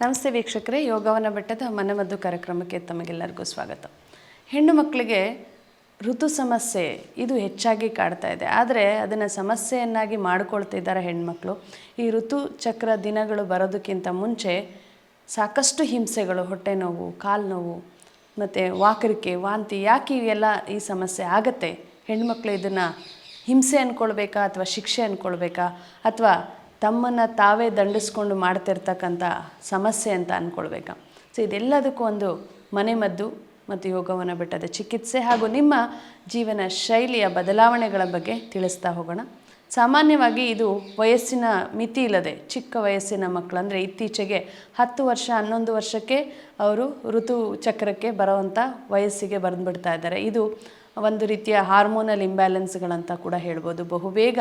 ನಮಸ್ತೆ ವೀಕ್ಷಕರೇ, ಯೋಗವನ ಬೆಟ್ಟದ ಮನಮದ್ದು ಕಾರ್ಯಕ್ರಮಕ್ಕೆ ತಮಗೆಲ್ಲರಿಗೂ ಸ್ವಾಗತ. ಹೆಣ್ಣು ಮಕ್ಕಳಿಗೆ ಋತು ಸಮಸ್ಯೆ ಇದು ಹೆಚ್ಚಾಗಿ ಕಾಡ್ತಾ ಇದೆ. ಆದರೆ ಅದನ್ನು ಸಮಸ್ಯೆಯನ್ನಾಗಿ ಮಾಡಿಕೊಳ್ತಿದ್ದಾರೆ ಹೆಣ್ಮಕ್ಳು. ಈ ಋತು ಚಕ್ರ ದಿನಗಳು ಬರೋದಕ್ಕಿಂತ ಮುಂಚೆ ಸಾಕಷ್ಟು ಹಿಂಸೆಗಳು, ಹೊಟ್ಟೆ ನೋವು, ಕಾಲು ನೋವು ಮತ್ತು ವಾಕರಿಕೆ, ವಾಂತಿ, ಯಾಕೆ ಇವೆಲ್ಲ ಈ ಸಮಸ್ಯೆ ಆಗುತ್ತೆ? ಹೆಣ್ಮಕ್ಳು ಇದನ್ನು ಹಿಂಸೆ ಅಂದ್ಕೊಳ್ಬೇಕಾ ಅಥವಾ ಶಿಕ್ಷೆ ಅಂದ್ಕೊಳ್ಬೇಕಾ ಅಥವಾ ತಮ್ಮನ್ನು ತಾವೇ ದಂಡಿಸ್ಕೊಂಡು ಮಾಡ್ತಿರ್ತಕ್ಕಂಥ ಸಮಸ್ಯೆ ಅಂತ ಅಂದ್ಕೊಳ್ಬೇಕಾ? ಸೊ ಇದೆಲ್ಲದಕ್ಕೂ ಒಂದು ಮನೆಮದ್ದು ಮತ್ತು ಯೋಗವನ ಬೆಟ್ಟದ ಚಿಕಿತ್ಸೆ ಹಾಗೂ ನಿಮ್ಮ ಜೀವನ ಶೈಲಿಯ ಬದಲಾವಣೆಗಳ ಬಗ್ಗೆ ತಿಳಿಸ್ತಾ ಹೋಗೋಣ. ಸಾಮಾನ್ಯವಾಗಿ ಇದು ವಯಸ್ಸಿನ ಮಿತಿ ಇಲ್ಲದೆ ಚಿಕ್ಕ ವಯಸ್ಸಿನ ಮಕ್ಕಳು, ಅಂದರೆ ಇತ್ತೀಚೆಗೆ 10 ವರ್ಷ 11 ವರ್ಷಕ್ಕೆ ಅವರು ಋತು ಚಕ್ರಕ್ಕೆ ಬರೋವಂಥ ವಯಸ್ಸಿಗೆ ಬಂದುಬಿಡ್ತಾ ಇದ್ದಾರೆ. ಇದು ಒಂದು ರೀತಿಯ ಹಾರ್ಮೋನಲ್ ಇಂಬ್ಯಾಲೆನ್ಸ್ಗಳಂತ ಕೂಡ ಹೇಳ್ಬೋದು. ಬಹುಬೇಗ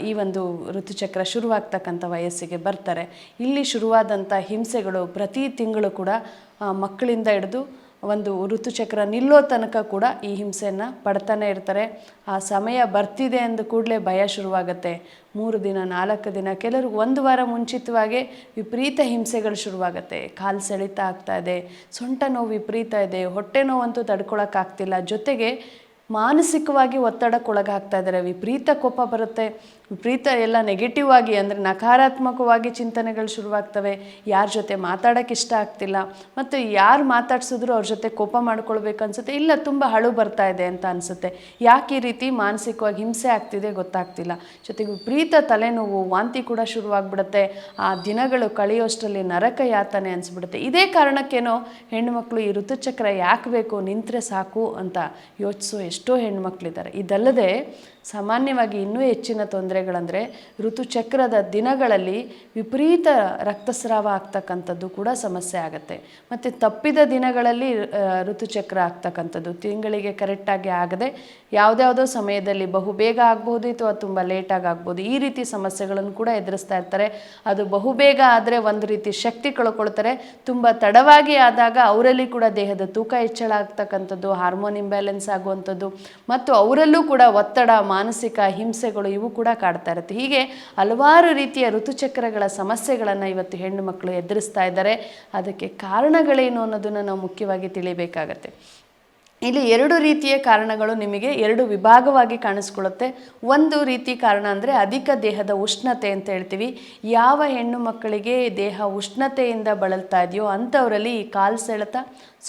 ಈ ಒಂದು ಋತುಚಕ್ರ ಶುರುವಾಗ್ತಕ್ಕಂಥ ವಯಸ್ಸಿಗೆ ಬರ್ತಾರೆ. ಇಲ್ಲಿ ಶುರುವಾದಂಥ ಹಿಂಸೆಗಳು ಪ್ರತಿ ತಿಂಗಳು ಕೂಡ ಮಕ್ಕಳಿಂದ ಹಿಡಿದು ಒಂದು ಋತುಚಕ್ರ ನಿಲ್ಲೋ ತನಕ ಕೂಡ ಈ ಹಿಂಸೆಯನ್ನು ಪಡ್ತಾನೆ ಇರ್ತಾರೆ. ಆ ಸಮಯ ಬರ್ತಿದೆ ಅಂದ ಕೂಡಲೇ ಭಯ ಶುರುವಾಗುತ್ತೆ. 3 ದಿನ 4 ದಿನ, ಕೆಲವ್ರಿಗೆ 1 ವಾರ ಮುಂಚಿತವಾಗೇ ವಿಪರೀತ ಹಿಂಸೆಗಳು ಶುರುವಾಗುತ್ತೆ. ಕಾಲು ಸೆಳೆತ ಆಗ್ತಾಯಿದೆ, ಸೊಂಟ ನೋವು ವಿಪರೀತ ಇದೆ, ಹೊಟ್ಟೆ ನೋವಂತೂ ತಡ್ಕೊಳಕ್ಕಾಗ್ತಿಲ್ಲ, ಜೊತೆಗೆ ಮಾನಸಿಕವಾಗಿ ಒತ್ತಡಕ್ಕೊಳಗಾಗ್ತಾ ಇದ್ದಾರೆ. ವಿಪರೀತ ಕೋಪ ಬರುತ್ತೆ, ವಿಪರೀತ ಎಲ್ಲ ನೆಗೆಟಿವ್ ಆಗಿ, ಅಂದರೆ ನಕಾರಾತ್ಮಕವಾಗಿ ಚಿಂತನೆಗಳು ಶುರುವಾಗ್ತವೆ. ಯಾರ ಜೊತೆ ಮಾತಾಡೋಕ್ಕೆ ಇಷ್ಟ ಆಗ್ತಿಲ್ಲ, ಮತ್ತು ಯಾರು ಮಾತಾಡ್ಸಿದ್ರು ಅವ್ರ ಜೊತೆ ಕೋಪ ಮಾಡ್ಕೊಳ್ಬೇಕು ಅನಿಸುತ್ತೆ, ಇಲ್ಲ ತುಂಬ ಅಳು ಬರ್ತಾ ಇದೆ ಅಂತ ಅನಿಸುತ್ತೆ. ಯಾಕೆ ಈ ರೀತಿ ಮಾನಸಿಕವಾಗಿ ಹಿಂಸೆ ಆಗ್ತಿದೆ ಗೊತ್ತಾಗ್ತಿಲ್ಲ. ಜೊತೆಗೆ ವಿಪರೀತ ತಲೆನೋವು, ವಾಂತಿ ಕೂಡ ಶುರುವಾಗ್ಬಿಡುತ್ತೆ. ಆ ದಿನಗಳು ಕಳೆಯೋಷ್ಟರಲ್ಲಿ ನರಕ ಯಾತನೆ ಅನಿಸ್ಬಿಡುತ್ತೆ. ಇದೇ ಕಾರಣಕ್ಕೇನೋ ಹೆಣ್ಣುಮಕ್ಕಳು ಈ ಋತುಚಕ್ರ ಯಾಕೆ ಬೇಕು, ನಿಂತರೆ ಸಾಕು ಅಂತ ಯೋಚಿಸೋ ಎಷ್ಟೋ ಹೆಣ್ಮಕ್ಳಿದ್ದಾರೆ. ಇದಲ್ಲದೆ ಸಾಮಾನ್ಯವಾಗಿ ಇನ್ನೂ ಹೆಚ್ಚಿನ ತೊಂದರೆಗಳಂದರೆ ಋತುಚಕ್ರದ ದಿನಗಳಲ್ಲಿ ವಿಪರೀತ ರಕ್ತಸ್ರಾವ ಆಗ್ತಕ್ಕಂಥದ್ದು ಕೂಡ ಸಮಸ್ಯೆ ಆಗುತ್ತೆ. ಮತ್ತು ತಪ್ಪಿದ ದಿನಗಳಲ್ಲಿ ಋತುಚಕ್ರ ಆಗ್ತಕ್ಕಂಥದ್ದು, ತಿಂಗಳಿಗೆ ಕರೆಕ್ಟಾಗಿ ಆಗದೆ ಯಾವುದ್ಯಾವುದೋ ಸಮಯದಲ್ಲಿ ಬಹುಬೇಗ ಆಗ್ಬೋದು ಅಥವಾ ತುಂಬ ಲೇಟಾಗಿ ಆಗ್ಬೋದು. ಈ ರೀತಿ ಸಮಸ್ಯೆಗಳನ್ನು ಕೂಡ ಎದುರಿಸ್ತಾ ಇರ್ತಾರೆ. ಅದು ಬಹುಬೇಗ ಆದರೆ ಒಂದು ರೀತಿ ಶಕ್ತಿ ಕಳ್ಕೊಳ್ತಾರೆ. ತುಂಬ ತಡವಾಗಿ ಆದಾಗ ಅವರಲ್ಲಿ ಕೂಡ ದೇಹದ ತೂಕ ಹೆಚ್ಚಳ ಆಗ್ತಕ್ಕಂಥದ್ದು, ಹಾರ್ಮೋನ್ ಇಂಬ್ಯಾಲೆನ್ಸ್ ಆಗುವಂಥದ್ದು, ಮತ್ತು ಅವರಲ್ಲೂ ಕೂಡ ಒತ್ತಡ, ಮಾನಸಿಕ ಹಿಂಸೆಗಳು ಇವು ಕೂಡ ಕಾಡ್ತಾ ಇರುತ್ತೆ. ಹೀಗೆ ಹಲವಾರು ರೀತಿಯ ಋತುಚಕ್ರಗಳ ಸಮಸ್ಯೆಗಳನ್ನು ಇವತ್ತು ಹೆಣ್ಣು ಮಕ್ಕಳು ಎದುರಿಸ್ತಾ ಇದ್ದಾರೆ. ಅದಕ್ಕೆ ಕಾರಣಗಳೇನು ಅನ್ನೋದನ್ನು ನಾವು ಮುಖ್ಯವಾಗಿ ತಿಳಿಬೇಕಾಗತ್ತೆ. ಇಲ್ಲಿ 2 ರೀತಿಯ ಕಾರಣಗಳು ನಿಮಗೆ 2 ವಿಭಾಗವಾಗಿ ಕಾಣಿಸ್ಕೊಳ್ಳುತ್ತೆ. ಒಂದು ರೀತಿ ಕಾರಣ ಅಂದರೆ ಅಧಿಕ ದೇಹದ ಉಷ್ಣತೆ ಅಂತ ಹೇಳ್ತೀವಿ. ಯಾವ ಹೆಣ್ಣು ಮಕ್ಕಳಿಗೆ ದೇಹ ಉಷ್ಣತೆಯಿಂದ ಬಳಲ್ತಾ ಇದೆಯೋ ಅಂಥವರಲ್ಲಿ ಈ ಕಾಲು ಸೆಳೆತ,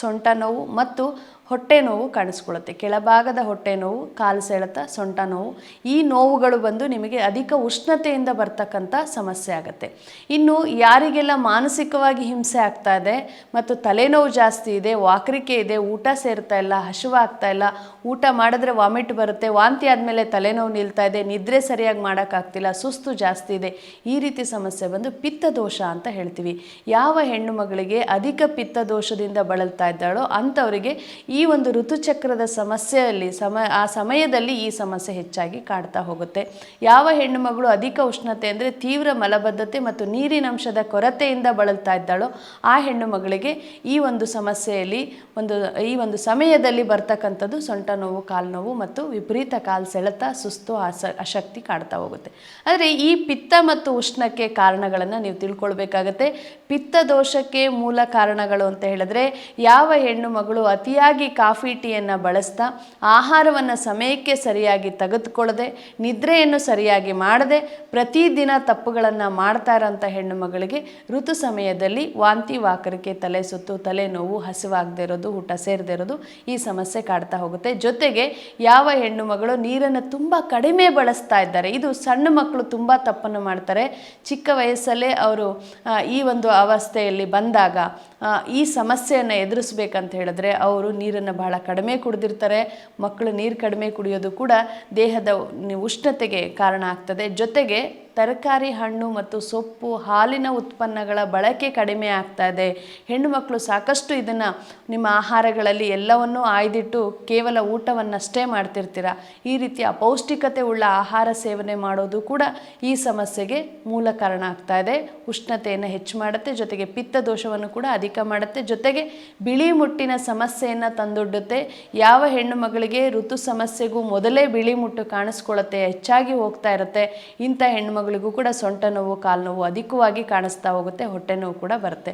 ಸೊಂಟ ನೋವು ಮತ್ತು ಹೊಟ್ಟೆ ನೋವು ಕಾಣಿಸ್ಕೊಳ್ಳುತ್ತೆ. ಕೆಳಭಾಗದ ಹೊಟ್ಟೆ ನೋವು, ಕಾಲು ಸೆಳೆತ, ಸೊಂಟ ನೋವು, ಈ ನೋವುಗಳು ಬಂದು ನಿಮಗೆ ಅಧಿಕ ಉಷ್ಣತೆಯಿಂದ ಬರ್ತಕ್ಕಂಥ ಸಮಸ್ಯೆ ಆಗುತ್ತೆ. ಇನ್ನು ಯಾರಿಗೆಲ್ಲ ಮಾನಸಿಕವಾಗಿ ಹಿಂಸೆ ಆಗ್ತಾ ಇದೆ ಮತ್ತು ತಲೆನೋವು ಜಾಸ್ತಿ ಇದೆ, ವಾಕರಿಕೆ ಇದೆ, ಊಟ ಸೇರ್ತಾ ಇಲ್ಲ, ಹಸಿವಾಗ್ತಾ ಇಲ್ಲ, ಊಟ ಮಾಡಿದ್ರೆ ವಾಮಿಟ್ ಬರುತ್ತೆ, ವಾಂತಿ ಆದಮೇಲೆ ತಲೆನೋವು ನಿಲ್ತಾ ಇದೆ, ನಿದ್ರೆ ಸರಿಯಾಗಿ ಮಾಡೋಕ್ಕಾಗ್ತಿಲ್ಲ, ಸುಸ್ತು ಜಾಸ್ತಿ ಇದೆ, ಈ ರೀತಿ ಸಮಸ್ಯೆ ಬಂದು ಪಿತ್ತದೋಷ ಅಂತ ಹೇಳ್ತೀವಿ. ಯಾವ ಹೆಣ್ಣು ಮಗಳಿಗೆ ಅಧಿಕ ಪಿತ್ತದೋಷದಿಂದ ಬಳಲ್ತಾ ಇದ್ದಾಳೋ ಅಂಥವರಿಗೆ ಈ ಒಂದು ಋತುಚಕ್ರದ ಸಮಸ್ಯೆಯಲ್ಲಿ ಆ ಸಮಯದಲ್ಲಿ ಈ ಸಮಸ್ಯೆ ಹೆಚ್ಚಾಗಿ ಕಾಡ್ತಾ ಹೋಗುತ್ತೆ. ಯಾವ ಹೆಣ್ಣು ಮಗಳು ಅಧಿಕ ಉಷ್ಣತೆ ಅಂದರೆ ತೀವ್ರ ಮಲಬದ್ಧತೆ ಮತ್ತು ನೀರಿನಂಶದ ಕೊರತೆಯಿಂದ ಬಳಲ್ತಾ ಇದ್ದಾಳೋ ಆ ಹೆಣ್ಣು ಮಗಳಿಗೆ ಈ ಒಂದು ಸಮಸ್ಯೆಯಲ್ಲಿ ಈ ಒಂದು ಸಮಯದಲ್ಲಿ ಬರ್ತಕ್ಕಂಥದ್ದು ಸೊಂಟ ನೋವು, ಕಾಲು ನೋವು ಮತ್ತು ವಿಪರೀತ ಕಾಲು ಸೆಳೆತ, ಸುಸ್ತು, ಅಶಕ್ತಿ ಕಾಡ್ತಾ ಹೋಗುತ್ತೆ. ಆದರೆ ಈ ಪಿತ್ತ ಮತ್ತು ಉಷ್ಣಕ್ಕೆ ಕಾರಣಗಳನ್ನು ನೀವು ತಿಳ್ಕೊಳ್ಬೇಕಾಗತ್ತೆ. ಪಿತ್ತ ದೋಷಕ್ಕೆ ಮೂಲ ಕಾರಣಗಳು ಅಂತ ಹೇಳಿದ್ರೆ, ಯಾವ ಹೆಣ್ಣು ಮಗಳು ಅತಿಯಾಗಿ ಕಾಫಿ ಟೀಯನ್ನು ಬಳಸ್ತಾ, ಆಹಾರವನ್ನು ಸಮಯಕ್ಕೆ ಸರಿಯಾಗಿ ತೆಗೆದುಕೊಳ್ಳದೆ, ನಿದ್ರೆಯನ್ನು ಸರಿಯಾಗಿ ಮಾಡದೆ ಪ್ರತಿದಿನ ತಪ್ಪುಗಳನ್ನು ಮಾಡ್ತಾ ಇರೋಂಥ ಹೆಣ್ಣು ಮಗಳಿಗೆ ಋತು ಸಮಯದಲ್ಲಿ ವಾಂತಿ, ವಾಕರಿಕೆ, ತಲೆ ಸುತ್ತು, ತಲೆನೋವು, ಹಸಿವಾಗದೇ ಇರೋದು, ಊಟ ಸೇರದೇ ಇರೋದು ಈ ಸಮಸ್ಯೆ ಕಾಡ್ತಾ ಹೋಗುತ್ತೆ. ಜೊತೆಗೆ ಯಾವ ಹೆಣ್ಣು ಮಗಳು ನೀರನ್ನು ತುಂಬ ಕಡಿಮೆ ಬಳಸ್ತಾ ಇದ್ದಾರೆ, ಇದು ಸಣ್ಣ ಮಕ್ಕಳು ತುಂಬ ತಪ್ಪನ್ನು ಮಾಡ್ತಾರೆ. ಚಿಕ್ಕ ವಯಸ್ಸಲ್ಲೇ ಅವರು ಈ ಒಂದು ಅವಸ್ಥೆಯಲ್ಲಿ ಬಂದಾಗ ಈ ಸಮಸ್ಯೆಯನ್ನು ಎದುರಿಸ್ಬೇಕಂತ ಹೇಳಿದ್ರೆ ಅವರು ನೀರನ್ನು ಬಹಳ ಕಡಿಮೆ ಕುಡಿದಿರ್ತಾರೆ. ಮಕ್ಕಳು ನೀರು ಕಡಿಮೆ ಕುಡಿಯೋದು ಕೂಡ ದೇಹದ ಉಷ್ಣತೆಗೆ ಕಾರಣ ಆಗ್ತದೆ. ಜೊತೆಗೆ ತರಕಾರಿ, ಹಣ್ಣು ಮತ್ತು ಸೊಪ್ಪು, ಹಾಲಿನ ಉತ್ಪನ್ನಗಳ ಬಳಕೆ ಕಡಿಮೆ ಆಗ್ತಾ ಇದೆ. ಹೆಣ್ಣು ಮಕ್ಕಳು ಸಾಕಷ್ಟು ಇದನ್ನು ನಿಮ್ಮ ಆಹಾರಗಳಲ್ಲಿ ಎಲ್ಲವನ್ನೂ ಆಯ್ದಿಟ್ಟು ಕೇವಲ ಊಟವನ್ನಷ್ಟೇ ಮಾಡ್ತಿರ್ತೀರ. ಈ ರೀತಿ ಅಪೌಷ್ಟಿಕತೆ ಉಳ್ಳ ಆಹಾರ ಸೇವನೆ ಮಾಡೋದು ಕೂಡ ಈ ಸಮಸ್ಯೆಗೆ ಮೂಲ ಕಾರಣ ಆಗ್ತಾ ಇದೆ. ಉಷ್ಣತೆಯನ್ನು ಹೆಚ್ಚು ಮಾಡುತ್ತೆ, ಜೊತೆಗೆ ಪಿತ್ತ ದೋಷವನ್ನು ಕೂಡ ಅಧಿಕ ಮಾಡುತ್ತೆ, ಜೊತೆಗೆ ಬಿಳಿ ಮುಟ್ಟಿನ ಸಮಸ್ಯೆಯನ್ನು ತಂದೊಡ್ಡುತ್ತೆ. ಯಾವ ಹೆಣ್ಣು ಮಗಳಿಗೆ ಋತು ಸಮಸ್ಯೆಗೂ ಮೊದಲೇ ಬಿಳಿ ಮುಟ್ಟು ಕಾಣಿಸ್ಕೊಳ್ಳುತ್ತೆ, ಹೆಚ್ಚಾಗಿ ಹೋಗ್ತಾ ಇರುತ್ತೆ, ಇಂಥ ಹೆಣ್ಣು ಮಕ್ಕಳಿಗೂ ಕೂಡ ಸೊಂಟ ನೋವು, ಕಾಲು ನೋವು ಅಧಿಕವಾಗಿ ಕಾಣಿಸ್ತಾ ಹೋಗುತ್ತೆ, ಹೊಟ್ಟೆ ನೋವು ಕೂಡ ಬರುತ್ತೆ.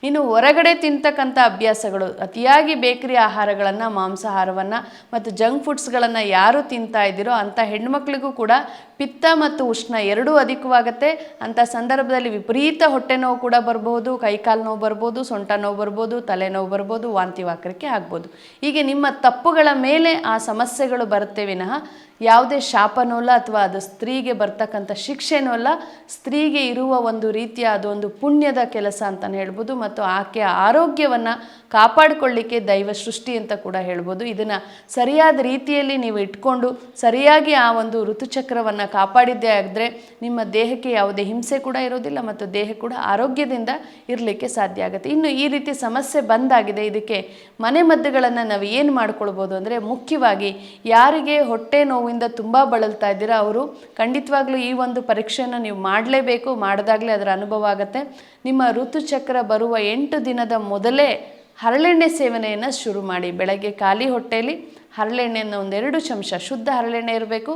ಇನ್ನು ಹೊರಗಡೆ ತಿಂತಕ್ಕಂಥ ಅಭ್ಯಾಸಗಳು, ಅತಿಯಾಗಿ ಬೇಕರಿ ಆಹಾರಗಳನ್ನು, ಮಾಂಸಾಹಾರವನ್ನು ಮತ್ತು ಜಂಕ್ ಫುಡ್ಸ್ಗಳನ್ನು ಯಾರು ತಿಂತಾ ಇದ್ದೀರೋ ಅಂಥ ಹೆಣ್ಮಕ್ಳಿಗೂ ಕೂಡ ಪಿತ್ತ ಮತ್ತು ಉಷ್ಣ ಎರಡೂ ಅಧಿಕವಾಗುತ್ತೆ. ಅಂಥ ಸಂದರ್ಭದಲ್ಲಿ ವಿಪರೀತ ಹೊಟ್ಟೆ ನೋವು ಕೂಡ ಬರ್ಬೋದು, ಕೈಕಾಲು ನೋವು ಬರ್ಬೋದು, ಸೊಂಟ ನೋವು ಬರ್ಬೋದು, ತಲೆನೋವು ಬರ್ಬೋದು, ವಾಂತಿ ವಾಕರಿಕೆ ಆಗ್ಬೋದು. ಹೀಗೆ ನಿಮ್ಮ ತಪ್ಪುಗಳ ಮೇಲೆ ಆ ಸಮಸ್ಯೆಗಳು ಬರುತ್ತೆ ವಿನಃ ಯಾವುದೇ ಶಾಪನೂ ಅಲ್ಲ, ಅಥವಾ ಅದು ಸ್ತ್ರೀಗೆ ಬರ್ತಕ್ಕಂಥ ಶಿಕ್ಷೆನೂ ಅಲ್ಲ. ಸ್ತ್ರೀಗೆ ಇರುವ ಒಂದು ರೀತಿಯ ಅದೊಂದು ಪುಣ್ಯದ ಕೆಲಸ ಅಂತಲೇ ಹೇಳ್ಬೋದು, ಮತ್ತು ಆಕೆಯ ಆರೋಗ್ಯವನ್ನು ಕಾಪಾಡಿಕೊಳ್ಳಿಕ್ಕೆ ದೈವ ಸೃಷ್ಟಿ ಅಂತ ಕೂಡ ಹೇಳ್ಬೋದು. ಇದನ್ನು ಸರಿಯಾದ ರೀತಿಯಲ್ಲಿ ನೀವು ಇಟ್ಕೊಂಡು ಸರಿಯಾಗಿ ಆ ಒಂದು ಋತುಚಕ್ರವನ್ನು ಕಾಪಾಡಿದ್ದೇ ಆದರೆ ನಿಮ್ಮ ದೇಹಕ್ಕೆ ಯಾವುದೇ ಹಿಂಸೆ ಕೂಡ ಇರೋದಿಲ್ಲ ಮತ್ತು ದೇಹ ಕೂಡ ಆರೋಗ್ಯದಿಂದ ಇರಲಿಕ್ಕೆ ಸಾಧ್ಯ ಆಗುತ್ತೆ. ಇನ್ನು ಈ ರೀತಿ ಸಮಸ್ಯೆ ಬಂದಾಗಿದೆ, ಇದಕ್ಕೆ ಮನೆಮದ್ದುಗಳನ್ನು ನಾವು ಏನು ಮಾಡ್ಕೊಳ್ಬೋದು ಅಂದರೆ, ಮುಖ್ಯವಾಗಿ ಯಾರಿಗೆ ಹೊಟ್ಟೆ ನೋವಿಂದ ತುಂಬ ಬಳಲ್ತಾ ಇದ್ದೀರಾ ಅವರು ಖಂಡಿತವಾಗ್ಲೂ ಈ ಒಂದು ಪರೀಕ್ಷೆಯನ್ನು ನೀವು ಮಾಡಲೇಬೇಕು. ಮಾಡಿದಾಗಲೇ ಅದರ ಅನುಭವ ಆಗುತ್ತೆ. ನಿಮ್ಮ ಋತುಚಕ್ರ ಬರುವ 8 ದಿನದ ಮೊದಲೇ ಹರಳೆಣ್ಣೆ ಸೇವನೆಯನ್ನು ಶುರು ಮಾಡಿ. ಬೆಳಗ್ಗೆ ಖಾಲಿ ಹೊಟ್ಟೆಯಲ್ಲಿ ಹರಳೆಣ್ಣೆಯನ್ನು 1-2 ಚಮಚ, ಶುದ್ಧ ಹರಳೆಣ್ಣೆ ಇರಬೇಕು,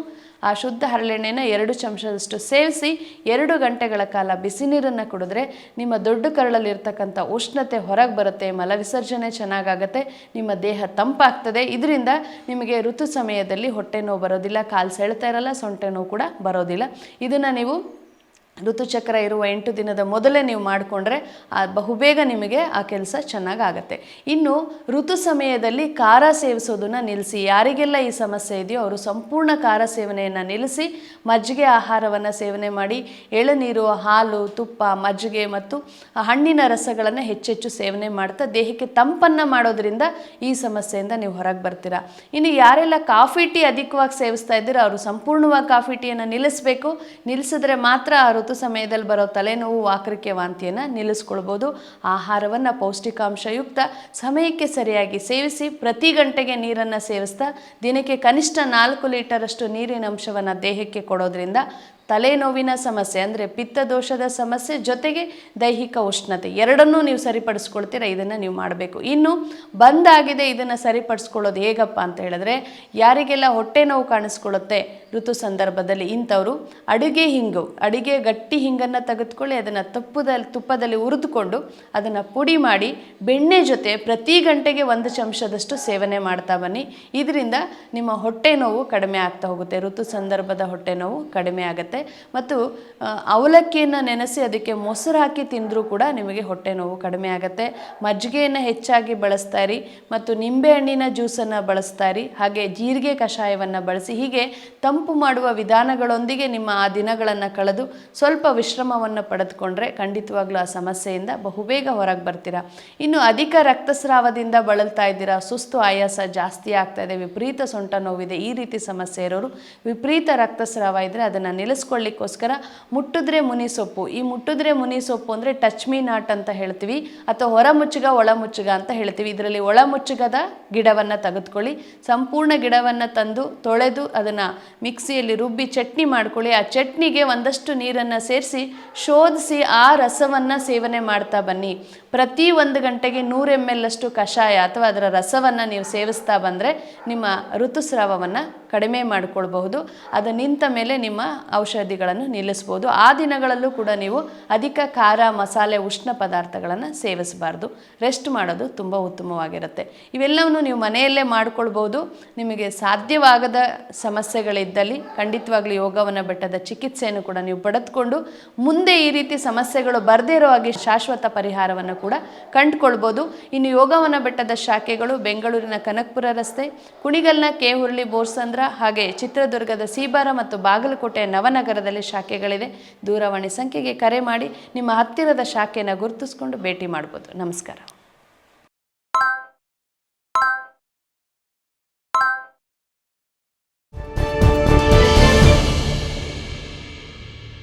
ಆ ಶುದ್ಧ ಹರಳೆಣ್ಣೆನ 2 ಚಮಚದಷ್ಟು ಸೇವಿಸಿ 2 ಗಂಟೆಗಳ ಕಾಲ ಬಿಸಿ ನೀರನ್ನು ಕುಡಿದ್ರೆ ನಿಮ್ಮ ದೊಡ್ಡ ಕರಳಲ್ಲಿರ್ತಕ್ಕಂಥ ಉಷ್ಣತೆ ಹೊರಗೆ ಬರುತ್ತೆ, ಮಲವಿಸರ್ಜನೆ ಚೆನ್ನಾಗಾಗತ್ತೆ, ನಿಮ್ಮ ದೇಹ ತಂಪಾಗ್ತದೆ. ಇದರಿಂದ ನಿಮಗೆ ಋತು ಸಮಯದಲ್ಲಿ ಹೊಟ್ಟೆ ನೋವು ಬರೋದಿಲ್ಲ, ಕಾಲು ಸೆಳೆತಾ ಇರಲ್ಲ, ಸೊಂಟೆ ನೋವು ಕೂಡ ಬರೋದಿಲ್ಲ. ಇದನ್ನು ನೀವು ಋತುಚಕ್ರ ಇರುವ 8 ದಿನದ ಮೊದಲೇ ನೀವು ಮಾಡಿಕೊಂಡ್ರೆ ಬಹುಬೇಗ ನಿಮಗೆ ಆ ಕೆಲಸ ಚೆನ್ನಾಗಾಗತ್ತೆ. ಇನ್ನು ಋತು ಸಮಯದಲ್ಲಿ ಖಾರ ಸೇವಿಸೋದನ್ನು ನಿಲ್ಲಿಸಿ. ಯಾರಿಗೆಲ್ಲ ಈ ಸಮಸ್ಯೆ ಇದೆಯೋ ಅವರು ಸಂಪೂರ್ಣ ಖಾರ ಸೇವನೆಯನ್ನು ನಿಲ್ಲಿಸಿ ಮಜ್ಜಿಗೆ ಆಹಾರವನ್ನು ಸೇವನೆ ಮಾಡಿ, ಎಳನೀರು, ಹಾಲು, ತುಪ್ಪ, ಮಜ್ಜಿಗೆ ಮತ್ತು ಹಣ್ಣಿನ ರಸಗಳನ್ನು ಹೆಚ್ಚೆಚ್ಚು ಸೇವನೆ ಮಾಡ್ತಾ ದೇಹಕ್ಕೆ ತಂಪನ್ನು ಮಾಡೋದ್ರಿಂದ ಈ ಸಮಸ್ಯೆಯಿಂದ ನೀವು ಹೊರಗೆ ಬರ್ತೀರಾ. ಇನ್ನು ಯಾರೆಲ್ಲ ಕಾಫಿ ಟೀ ಅಧಿಕವಾಗಿ ಸೇವಿಸ್ತಾ ಇದ್ದೀರೋ ಅವರು ಸಂಪೂರ್ಣವಾಗಿ ಕಾಫಿ ಟೀಯನ್ನು ನಿಲ್ಲಿಸಬೇಕು. ನಿಲ್ಲಿಸಿದ್ರೆ ಮಾತ್ರ ಆ ಋತು ಸಮಯದಲ್ಲಿ ಬರೋ ತಲೆನೋವು, ವಾಕರಿಕೆ, ವಾಂತಿಯನ್ನು ನಿಲ್ಲಿಸ್ಕೊಳ್ಬೋದು. ಆಹಾರವನ್ನು ಪೌಷ್ಟಿಕಾಂಶಯುಕ್ತ ಸಮಯಕ್ಕೆ ಸರಿಯಾಗಿ ಸೇವಿಸಿ, ಪ್ರತಿ ಗಂಟೆಗೆ ನೀರನ್ನು ಸೇವಿಸ್ತಾ ದಿನಕ್ಕೆ ಕನಿಷ್ಠ 4 ಲೀಟರಷ್ಟು ನೀರಿನ ಅಂಶವನ್ನು ದೇಹಕ್ಕೆ ಕೊಡೋದ್ರಿಂದ ತಲೆನೋವಿನ ಸಮಸ್ಯೆ ಅಂದರೆ ಪಿತ್ತದೋಷದ ಸಮಸ್ಯೆ ಜೊತೆಗೆ ದೈಹಿಕ ಉಷ್ಣತೆ ಎರಡನ್ನೂ ನೀವು ಸರಿಪಡಿಸ್ಕೊಳ್ತೀರ. ಇದನ್ನು ನೀವು ಮಾಡಬೇಕು. ಇನ್ನು ಬಂದಾಗಿದೆ, ಇದನ್ನು ಸರಿಪಡಿಸ್ಕೊಳ್ಳೋದು ಹೇಗಪ್ಪ ಅಂತ ಹೇಳಿದ್ರೆ, ಯಾರಿಗೆಲ್ಲ ಹೊಟ್ಟೆ ನೋವು ಕಾಣಿಸ್ಕೊಳ್ಳುತ್ತೆ ಋತು ಸಂದರ್ಭದಲ್ಲಿ ಇಂಥವರು ಅಡಿಗೆ ಗಟ್ಟಿ ಹಿಂಗನ್ನು ತೆಗೆದುಕೊಳ್ಳಿ, ಅದನ್ನು ತುಪ್ಪದಲ್ಲಿ ಹುರಿದುಕೊಂಡು ಅದನ್ನು ಪುಡಿ ಮಾಡಿ ಬೆಣ್ಣೆ ಜೊತೆ ಪ್ರತಿ ಗಂಟೆಗೆ 1 ಚಮಚದಷ್ಟು ಸೇವನೆ ಮಾಡ್ತಾ ಬನ್ನಿ. ಇದರಿಂದ ನಿಮ್ಮ ಹೊಟ್ಟೆ ನೋವು ಕಡಿಮೆ ಆಗ್ತಾ ಹೋಗುತ್ತೆ. ಋತು ಸಂದರ್ಭದ ಹೊಟ್ಟೆ ನೋವು ಕಡಿಮೆ ಆಗುತ್ತೆ. ಮತ್ತು ಅವಲಕ್ಕಿಯನ್ನು ನೆನೆಸಿ ಅದಕ್ಕೆ ಮೊಸರು ಹಾಕಿ ತಿಂದರೂ ಕೂಡ ನಿಮಗೆ ಹೊಟ್ಟೆ ನೋವು ಕಡಿಮೆ ಆಗುತ್ತೆ. ಮಜ್ಜಿಗೆಯನ್ನು ಹೆಚ್ಚಾಗಿ ಬಳಸ್ತಾ ಇರಿ ಮತ್ತು ನಿಂಬೆಹಣ್ಣಿನ ಜ್ಯೂಸನ್ನು ಬಳಸ್ತಾ ಇರಿ, ಹಾಗೆ ಜೀರಿಗೆ ಕಷಾಯವನ್ನು ಬಳಸಿ. ಹೀಗೆ ತಂಪು ಮಾಡುವ ವಿಧಾನಗಳೊಂದಿಗೆ ನಿಮ್ಮ ಆ ದಿನಗಳನ್ನು ಕಳೆದು ಸ್ವಲ್ಪ ವಿಶ್ರಮವನ್ನು ಪಡೆದುಕೊಂಡ್ರೆ ಖಂಡಿತವಾಗ್ಲೂ ಆ ಸಮಸ್ಯೆಯಿಂದ ಬಹುಬೇಗ ಹೊರಗೆ ಬರ್ತೀರಾ. ಇನ್ನು ಅಧಿಕ ರಕ್ತಸ್ರಾವದಿಂದ ಬಳಲ್ತಾ ಇದ್ದೀರಾ, ಸುಸ್ತು, ಆಯಾಸ ಜಾಸ್ತಿ ಆಗ್ತಾ ಇದೆ, ವಿಪರೀತ ಸೊಂಟ ನೋವಿದೆ, ಈ ರೀತಿ ಸಮಸ್ಯೆ ಇರೋರು ವಿಪರೀತ ರಕ್ತಸ್ರಾವ ಇದ್ದರೆ ಅದನ್ನು ನಿಲ್ಲಿಸ್ಕೊಳ್ಳಿಕ್ಕೋಸ್ಕರ ಮುಟ್ಟಿದ್ರೆ ಮುನಿ ಸೊಪ್ಪು, ಈ ಮುಟ್ಟಿದ್ರೆ ಮುನಿ ಸೊಪ್ಪು ಅಂದರೆ ಟಚ್ ಮೀ ನಾಟ್ ಅಂತ ಹೇಳ್ತೀವಿ, ಅಥವಾ ಹೊರ ಮುಚ್ಚುಗ ಒಳ ಮುಚ್ಚುಗ ಅಂತ ಹೇಳ್ತೀವಿ. ಇದರಲ್ಲಿ ಒಳ ಮುಚ್ಚುಗದ ಗಿಡವನ್ನು ತೆಗೆದುಕೊಳ್ಳಿ, ಸಂಪೂರ್ಣ ಗಿಡವನ್ನು ತಂದು ತೊಳೆದು ಅದನ್ನು ಮಿಕ್ಸಿಯಲ್ಲಿ ರುಬ್ಬಿ ಚಟ್ನಿ ಮಾಡ್ಕೊಳ್ಳಿ. ಆ ಚಟ್ನಿಗೆ ಒಂದಷ್ಟು ನೀರನ್ನು ಸೇರಿಸಿ ಶೋಧಿಸಿ ಆ ರಸವನ್ನು ಸೇವನೆ ಮಾಡ್ತಾ ಬನ್ನಿ. ಪ್ರತಿ 1 ಗಂಟೆಗೆ 100 ml ಅಷ್ಟು ಕಷಾಯ ಅಥವಾ ಅದರ ರಸವನ್ನು ನೀವು ಸೇವಿಸ್ತಾ ಬಂದರೆ ನಿಮ್ಮ ಋತುಸ್ರಾವವನ್ನು ಕಡಿಮೆ ಮಾಡಿಕೊಳ್ಬಹುದು. ಅದು ನಿಂತ ಮೇಲೆ ನಿಮ್ಮ ಔಷಧಿಗಳನ್ನು ನಿಲ್ಲಿಸ್ಬೋದು. ಆ ದಿನಗಳಲ್ಲೂ ಕೂಡ ನೀವು ಅಧಿಕ ಖಾರ, ಮಸಾಲೆ, ಉಷ್ಣ ಪದಾರ್ಥಗಳನ್ನು ಸೇವಿಸಬಾರ್ದು. ರೆಸ್ಟ್ ಮಾಡೋದು ತುಂಬ ಉತ್ತಮವಾಗಿರುತ್ತೆ. ಇವೆಲ್ಲವನ್ನು ನೀವು ಮನೆಯಲ್ಲೇ ಮಾಡ್ಕೊಳ್ಬೋದು. ನಿಮಗೆ ಸಾಧ್ಯವಾಗದ ಸಮಸ್ಯೆಗಳಿದ್ದಲ್ಲಿ ಖಂಡಿತವಾಗ್ಲೂ ಯೋಗವನ ಬೆಟ್ಟದ ಚಿಕಿತ್ಸೆಯನ್ನು ಕೂಡ ನೀವು ಪಡೆದುಕೊಂಡು ಮುಂದೆ ಈ ರೀತಿ ಸಮಸ್ಯೆಗಳು ಬರದೇ ಇರೋ ಹಾಗೆ ಶಾಶ್ವತ ಪರಿಹಾರವನ್ನು ಕೂಡ ಕಂಡುಕೊಳ್ಬೋದು. ಇನ್ನು ಯೋಗವನ ಬೆಟ್ಟದ ಶಾಖೆಗಳು ಬೆಂಗಳೂರಿನ ಕನಕಪುರ ರಸ್ತೆ, ಕುಣಿಗಲ್ನ ಕೆ ಹುರ್ಲಿ ಬೋರ್ಸಂದ್ರ, ಹಾಗೆ ಚಿತ್ರದುರ್ಗದ ಸೀಬಾರ ಮತ್ತು ಬಾಗಲಕೋಟೆಯ ನವನಗರದಲ್ಲಿ ಶಾಖೆಗಳಿದೆ. ದೂರವಾಣಿ ಸಂಖ್ಯೆಗೆ ಕರೆ ಮಾಡಿ ನಿಮ್ಮ ಹತ್ತಿರದ ಶಾಖೆಯನ್ನು ಗುರುತಿಸ್ಕೊಂಡು ಭೇಟಿ ಮಾಡ್ಬೋದು. ನಮಸ್ಕಾರ.